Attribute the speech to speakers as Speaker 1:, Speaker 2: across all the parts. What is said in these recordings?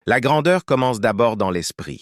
Speaker 1: La grandeur commence d'abord dans l'esprit.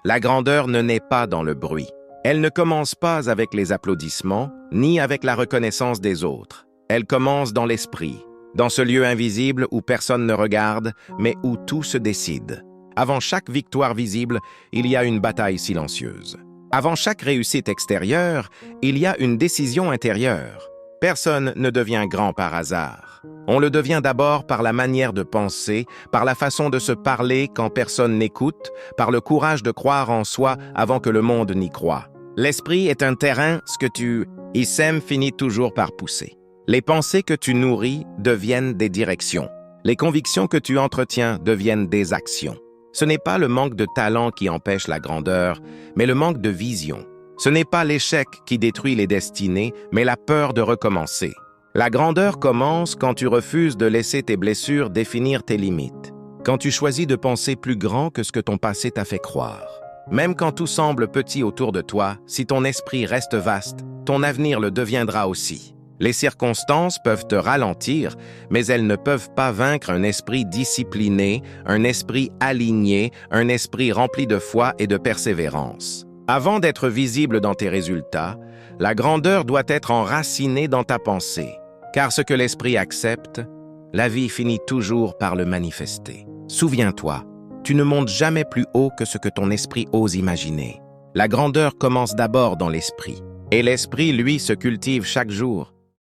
Speaker 1: La grandeur ne naît pas dans le bruit. Elle ne commence pas avec les applaudissements, ni avec la reconnaissance des autres. Elle commence dans l'esprit, dans ce lieu invisible où personne ne regarde, mais où tout se décide. Avant chaque victoire visible, il y a une bataille silencieuse. Avant chaque réussite extérieure, il y a une décision intérieure. Personne ne devient grand par hasard. On le devient d'abord par la manière de penser, par la façon de se parler quand personne n'écoute, par le courage de croire en soi avant que le monde n'y croie. L'esprit est un terrain, ce que tu y sèmes finit toujours par pousser. Les pensées que tu nourris deviennent des directions. Les convictions que tu entretiens deviennent des actions. Ce n'est pas le manque de talent qui empêche la grandeur, mais le manque de vision. Ce n'est pas l'échec qui détruit les destinées, mais la peur de recommencer. La grandeur commence quand tu refuses de laisser tes blessures définir tes limites. Quand tu choisis de penser plus grand que ce que ton passé t'a fait croire. Même quand tout semble petit autour de toi, si ton esprit reste vaste, ton avenir le deviendra aussi. Les circonstances peuvent te ralentir, mais elles ne peuvent pas vaincre un esprit discipliné, un esprit aligné, un esprit rempli de foi et de persévérance. Avant d'être visible dans tes résultats, la grandeur doit être enracinée dans ta pensée, car ce que l'esprit accepte, la vie finit toujours par le manifester. Souviens-toi, tu ne montes jamais plus haut que ce que ton esprit ose imaginer. La grandeur commence d'abord dans l'esprit, et l'esprit, lui, se cultive chaque jour.